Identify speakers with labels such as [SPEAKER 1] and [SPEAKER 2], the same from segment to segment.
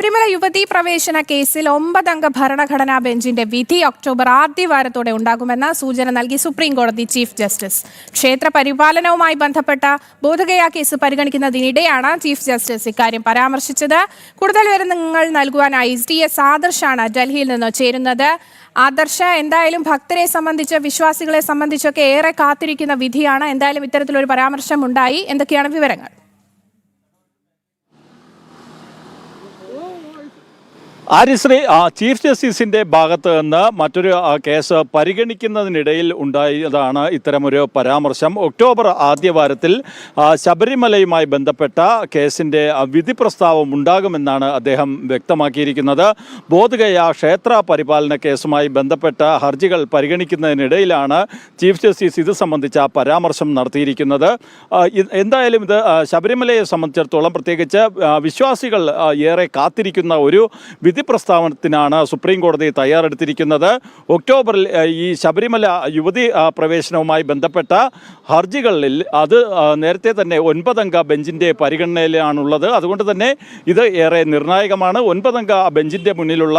[SPEAKER 1] ശബരിമല യുവതീ പ്രവേശന കേസിൽ 9-അംഗ ഭരണഘടനാ ബെഞ്ചിന്റെ വിധി ഒക്ടോബർ ആദ്യവാരത്തോടെ ഉണ്ടാകുമെന്ന് സൂചന നൽകി സുപ്രീം കോടതി ചീഫ് ജസ്റ്റിസ്. ക്ഷേത്ര പരിപാലനവുമായി ബന്ധപ്പെട്ട ബോധഗയ കേസ് പരിഗണിക്കുന്നതിനിടെയാണ് ചീഫ് ജസ്റ്റിസ് ഇക്കാര്യം പരാമർശിച്ചത്. കൂടുതൽ വിവരങ്ങൾ നൽകുവാനായി SDS ആദർശാണ് ഡൽഹിയിൽ നിന്ന് ചേരുന്നത്. ആദർശ, എന്തായാലും ഭക്തരെ സംബന്ധിച്ച്, വിശ്വാസികളെ സംബന്ധിച്ചൊക്കെ ഏറെ കാത്തിരിക്കുന്ന വിധിയാണ്. എന്തായാലും ഇത്തരത്തിലൊരു പരാമർശം ഉണ്ടായി. എന്തൊക്കെയാണ് വിവരങ്ങൾ?
[SPEAKER 2] ആര്യശ്രീ, ചീഫ് ജസ്റ്റിസിൻ്റെ ഭാഗത്ത് നിന്ന് മറ്റൊരു കേസ് പരിഗണിക്കുന്നതിനിടയിൽ ഉണ്ടായതാണ് ഇത്തരമൊരു പരാമർശം. ഒക്ടോബർ ആദ്യവാരത്തിൽ ശബരിമലയുമായി ബന്ധപ്പെട്ട കേസിൻ്റെ വിധി പ്രസ്താവം ഉണ്ടാകുമെന്നാണ് അദ്ദേഹം വ്യക്തമാക്കിയിരിക്കുന്നത്. ബോധഗയ ക്ഷേത്ര പരിപാലന കേസുമായി ബന്ധപ്പെട്ട ഹർജികൾ പരിഗണിക്കുന്നതിനിടയിലാണ് ചീഫ് ജസ്റ്റിസ് ഇത് സംബന്ധിച്ച പരാമർശം നടത്തിയിരിക്കുന്നത്. എന്തായാലും ഇത് ശബരിമലയെ സംബന്ധിച്ചിടത്തോളം പ്രത്യേകിച്ച് വിശ്വാസികൾ ഏറെ കാത്തിരിക്കുന്ന ഒരു വിധി പ്രസ്താവനത്തിനാണ് സുപ്രീം കോടതി തയ്യാറെടുത്തിരിക്കുന്നത്. ഒക്ടോബറിൽ ഈ ശബരിമല യുവതി പ്രവേശനവുമായി ബന്ധപ്പെട്ട ഹർജികളിൽ അത് നേരത്തെ തന്നെ 9-അംഗ ബെഞ്ചിൻ്റെ പരിഗണനയിലാണുള്ളത്. അതുകൊണ്ട് തന്നെ ഇത് ഏറെ നിർണായകമാണ്. 9-അംഗ ബെഞ്ചിൻ്റെ മുന്നിലുള്ള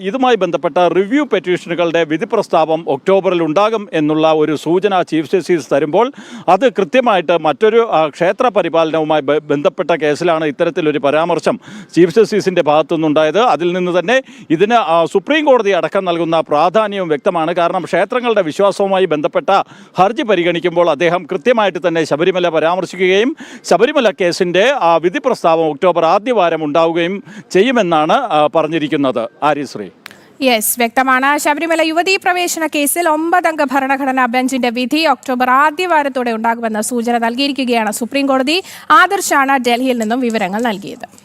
[SPEAKER 2] ഇതുമായി ബന്ധപ്പെട്ട റിവ്യൂ പെറ്റീഷനുകളുടെ വിധി പ്രസ്താവം ഒക്ടോബറിൽ ഉണ്ടാകും എന്നുള്ള ഒരു സൂചന ചീഫ് ജസ്റ്റിസ് തരുമ്പോൾ അത് കൃത്യമായിട്ട് മറ്റൊരു ക്ഷേത്ര പരിപാലനവുമായി ബന്ധപ്പെട്ട കേസിലാണ് ഇത്തരത്തിലൊരു പരാമർശം ചീഫ് ജസ്റ്റിസിൻ്റെ ഭാഗത്തുനിന്നുണ്ടായത്. അതിൽ നിന്ന് തന്നെ ഇതിന് സുപ്രീം കോടതി അടക്കം നൽകുന്ന പ്രാധാന്യവും വ്യക്തമാണ്. കാരണം ക്ഷേത്രങ്ങളുടെ വിശ്വാസവുമായി ബന്ധപ്പെട്ട ഹർജി പരിഗണിക്കുമ്പോൾ അദ്ദേഹം കൃത്യമായിട്ട് തന്നെ ശബരിമല പരാമർശിക്കുകയും ശബരിമല കേസിൻ്റെ വിധി പ്രസ്താവം ഒക്ടോബർ ആദ്യവാരം ഉണ്ടാവുകയും ചെയ്യുമെന്നാണ് പറഞ്ഞിരിക്കുന്നത്. ആര്യശ്രീ,
[SPEAKER 1] വ്യക്തമാണ്. ശബരിമല യുവതീ പ്രവേശന കേസിൽ 9-അംഗ ഭരണഘടനാ ബെഞ്ചിന്റെ വിധി ഒക്ടോബർ ആദ്യവാരത്തോടെ ഉണ്ടാകുമെന്ന സൂചന നൽകിയിരിക്കുകയാണ് സുപ്രീം കോടതി. ആദർശാണ് ഡൽഹിയിൽ നിന്നും വിവരങ്ങൾ നൽകിയത്.